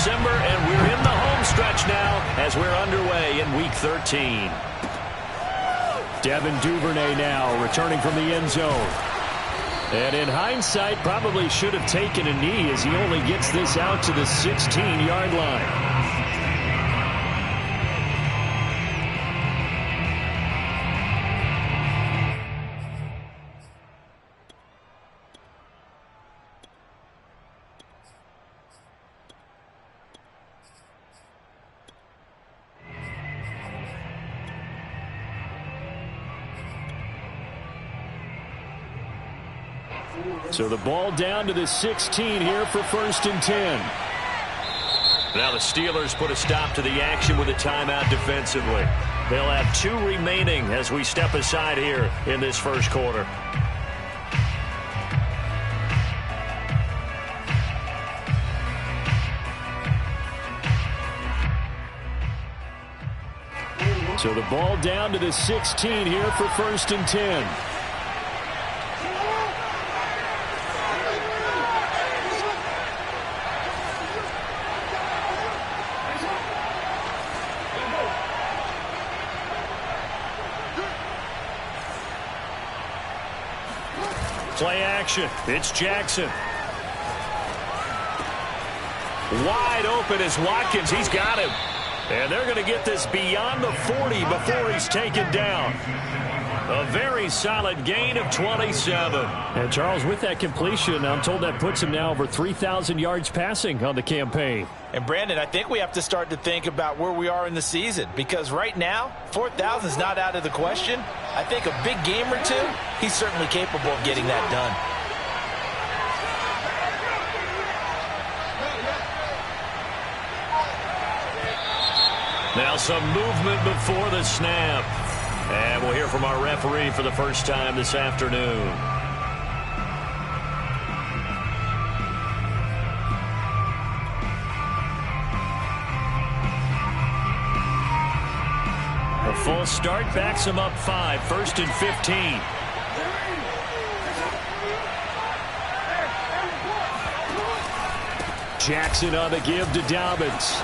December, and we're in the home stretch now as we're underway in Week 13. Devin Duvernay now returning from the end zone. And in hindsight, probably should have taken a knee as he only gets this out to the 16-yard line. So the ball down to the 16 here for 1st and 10. Now the Steelers put a stop to the action with a timeout defensively. They'll have 2 remaining as we step aside here in this first quarter. So the ball down to the 16 here for 1st and 10. Play action. It's Jackson. Wide open is Watkins. He's got him. And they're going to get this beyond the 40 before he's taken down. A very solid gain of 27. And Charles, with that completion, I'm told that puts him now over 3,000 yards passing on the campaign. And Brandon, I think we have to start to think about where we are in the season, because right now 4,000 is not out of the question. I think a big game or two, he's certainly capable of getting that done. Now some movement before the snap. And we'll hear from our referee for the first time this afternoon. A full start backs him up 5, 1st and 15. Jackson on the give to Dobbins.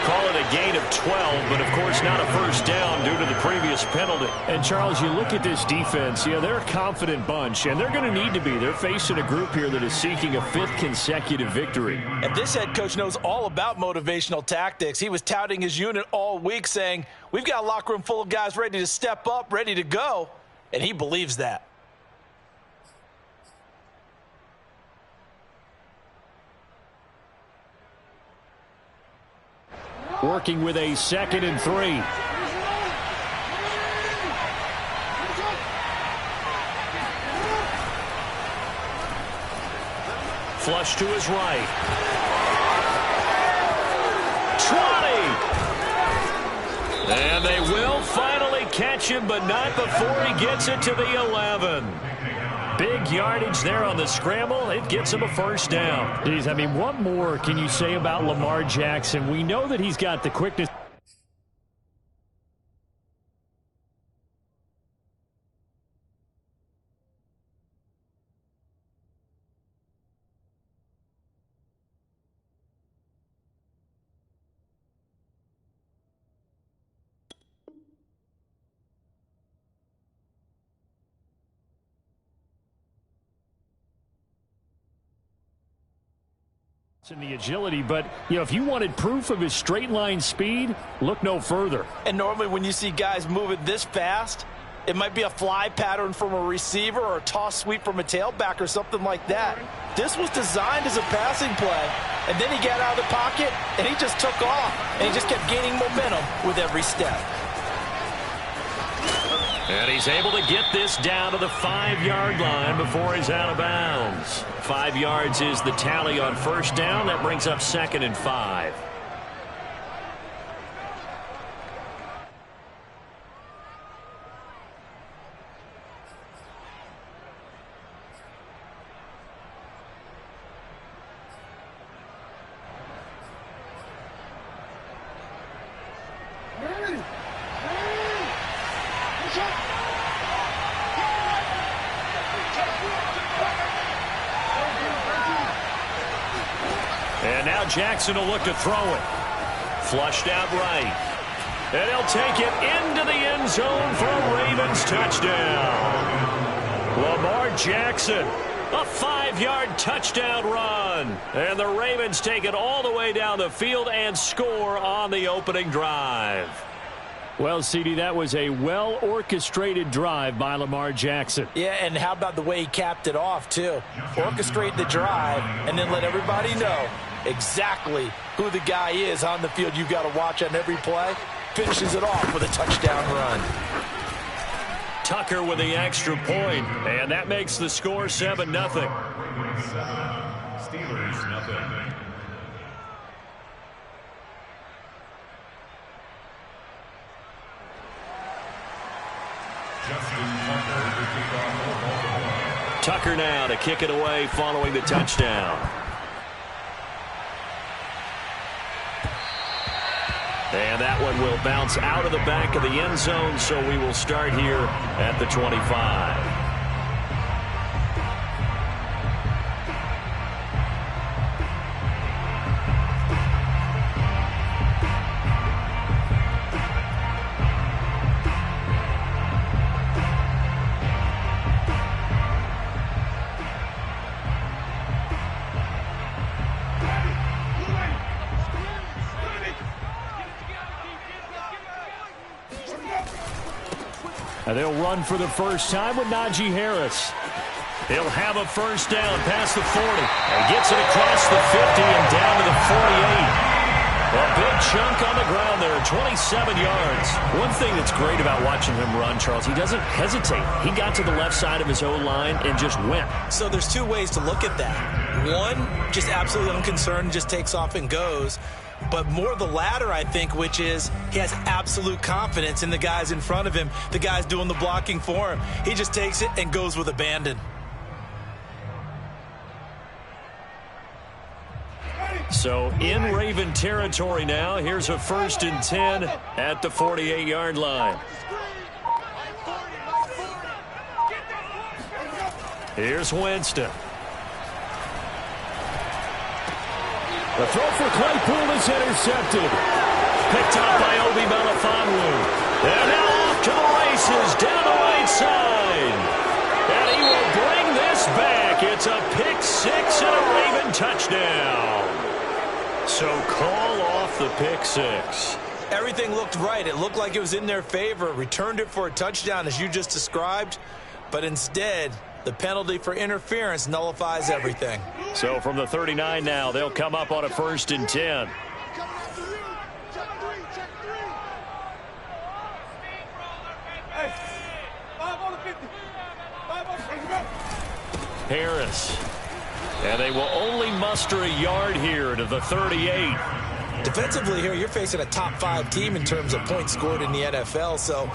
Call it a gain of 12, but of course not a first down due to the previous penalty. And Charles, you look at this defense, they're a confident bunch, and they're going to need to be. They're facing a group here that is seeking a 5th consecutive victory. And this head coach knows all about motivational tactics. He was touting his unit all week saying, we've got a locker room full of guys ready to step up, ready to go, and he believes that. Working with a 2nd and 3. Flush to his right. 20! And they will finally catch him, but not before he gets it to the 11. Big yardage there on the scramble. It gets him a first down. Geez, I mean, what more can you say about Lamar Jackson? We know that he's got the quickness. In the agility, but if you wanted proof of his straight line speed, look no further. And normally when you see guys moving this fast, it might be a fly pattern from a receiver or a toss sweep from a tailback or something like that. This was designed as a passing play, and then he got out of the pocket and he just took off, and he just kept gaining momentum with every step. And he's able to get this down to the 5-yard line before he's out of bounds. 5 yards is the tally on first down. That brings up 2nd and 5. now Jackson will look to throw it. Flushed out right. And he'll take it into the end zone for a Ravens touchdown. Lamar Jackson, a 5-yard touchdown run. And the Ravens take it all the way down the field and score on the opening drive. Well, CD, that was a well-orchestrated drive by Lamar Jackson. Yeah, and how about the way he capped it off, too? Orchestrate the drive and then let everybody know exactly who the guy is on the field you've got to watch on every play. Finishes it off with a touchdown run. Tucker with the extra point, and that makes the score 7-0. Steelers, nothing. Tucker now to kick it away following the touchdown. And that one will bounce out of the back of the end zone, so we will start here at the 25. And they'll run for the first time with Najee Harris. He'll have a first down past the 40. And gets it across the 50 and down to the 48. A big chunk on the ground there, 27 yards. One thing that's great about watching him run, Charles, he doesn't hesitate. He got to the left side of his O-line and just went. So there's two ways to look at that. One, just absolutely unconcerned, just takes off and goes. But more the latter, I think, which is he has absolute confidence in the guys in front of him, the guys doing the blocking for him. He just takes it and goes with abandon. So in Raven territory now. Here's a 1st and 10 at the 48-yard line. Here's Winston. The throw for Claypool is intercepted. Picked up by Obi Melifonwu. And now off to the races down the right side. And he will bring this back. It's a pick 6 and a Raven touchdown. So call off the pick 6. Everything looked right. It looked like it was in their favor. Returned it for a touchdown, as you just described. But instead, the penalty for interference nullifies everything. So from the 39 now, they'll come up on a 1st and 10. Harris. And they will only muster a yard here to the 38. Defensively here, you're facing a top 5 team in terms of points scored in the NFL. So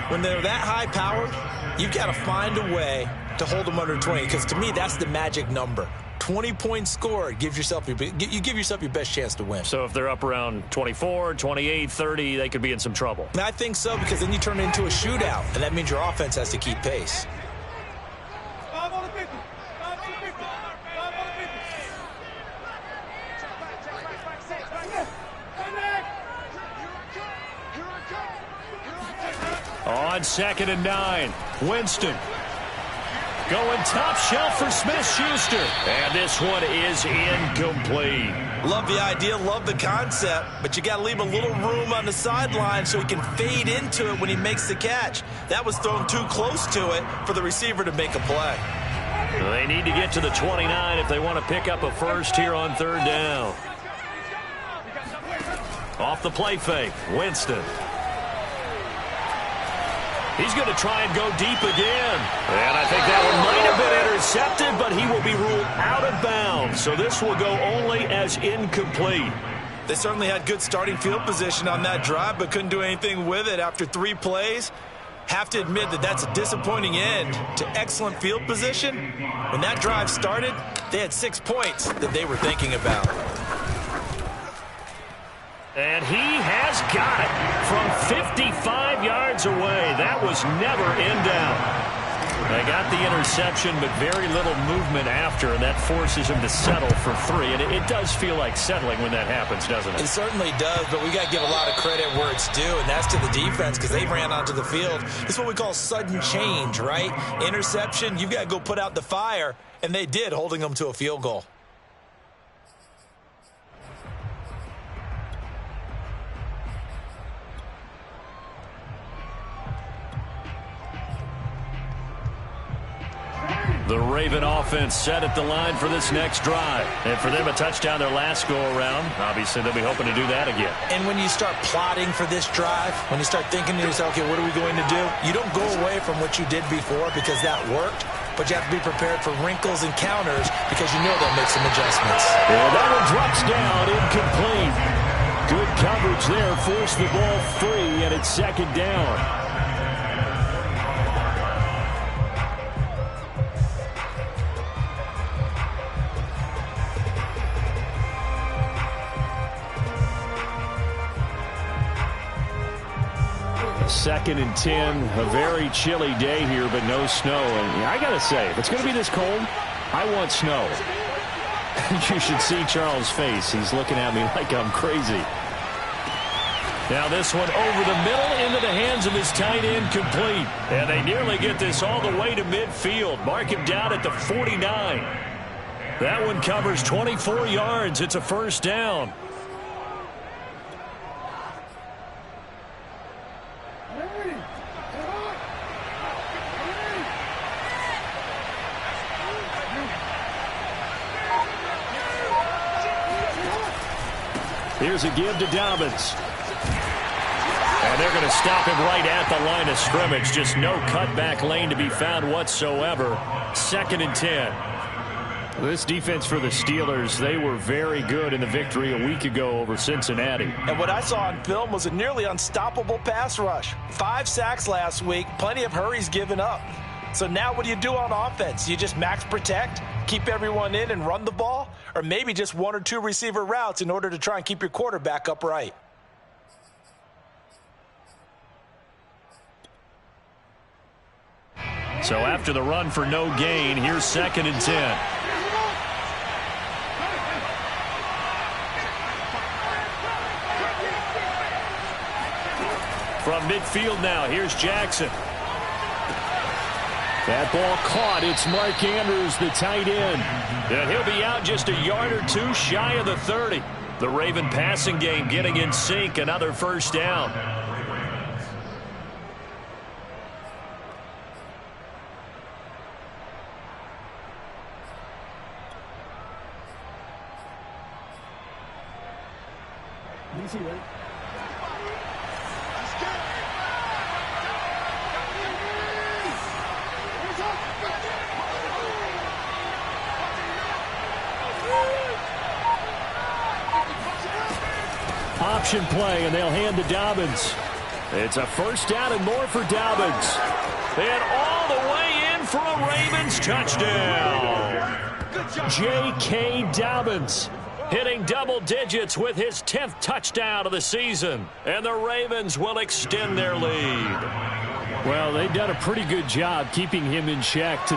when they're that high-powered, you've got to find a way to hold them under 20, because to me, that's the magic number. 20 points scored gives yourself you give yourself your best chance to win. So if they're up around 24, 28, 30, they could be in some trouble. And I think so, because then you turn it into a shootout, and that means your offense has to keep pace. On 2nd and 9, Winston. Going top shelf for Smith-Schuster. And this one is incomplete. Love the idea, love the concept, but you got to leave a little room on the sideline so he can fade into it when he makes the catch. That was thrown too close to it for the receiver to make a play. They need to get to the 29 if they want to pick up a first here on 3rd down. Off the play fake, Winston. He's going to try and go deep again. And I think that one might have been intercepted, but he will be ruled out of bounds. So this will go only as incomplete. They certainly had good starting field position on that drive, but couldn't do anything with it after 3 plays. Have to admit that that's a disappointing end to excellent field position. When that drive started, they had 6 points that they were thinking about. And he has got it from 55 yards away. That was never in doubt. They got the interception, but very little movement after, and that forces him to settle for 3. And it does feel like settling when that happens, doesn't it? It certainly does, but we got to give a lot of credit where it's due, and that's to the defense because they ran onto the field. This is what we call sudden change, right? Interception, you've got to go put out the fire, and they did, holding them to a field goal. The Raven offense set at the line for this next drive. And for them, a touchdown their last go-around. Obviously, they'll be hoping to do that again. And when you start plotting for this drive, when you start thinking to yourself, okay, what are we going to do? You don't go away from what you did before because that worked, but you have to be prepared for wrinkles and counters because you know they'll make some adjustments. Yeah, that one drops down, incomplete. Good coverage there, forced the ball free, and it's second down. Second and 10, a very chilly day here, but no snow. And I got to say, if it's going to be this cold, I want snow. You should see Charles' face. He's looking at me like I'm crazy. Now this one over the middle into the hands of his tight end, complete. And they nearly get this all the way to midfield. Mark him down at the 49. That one covers 24 yards. It's a first down. Here's a give to Dobbins. And they're going to stop him right at the line of scrimmage. Just no cutback lane to be found whatsoever. Second and 10. This defense for the Steelers, they were very good in the victory a week ago over Cincinnati. And what I saw on film was a nearly unstoppable pass rush. 5 sacks last week, plenty of hurries given up. So now what do you do on offense? You just max protect, keep everyone in and run the ball? Or maybe just 1 or 2 receiver routes in order to try and keep your quarterback upright? So after the run for no gain, here's second and 10. From midfield now, here's Jackson. That ball caught. It's Mark Andrews, the tight end. And he'll be out just a yard or 2 shy of the 30. The Raven passing game getting in sync. Another first down. Option play, and they'll hand to Dobbins. It's a first down and more for Dobbins. And all the way in for a Ravens touchdown. J.K. Dobbins hitting double digits with his 10th touchdown of the season. And the Ravens will extend their lead. Well, they've done a pretty good job keeping him in check to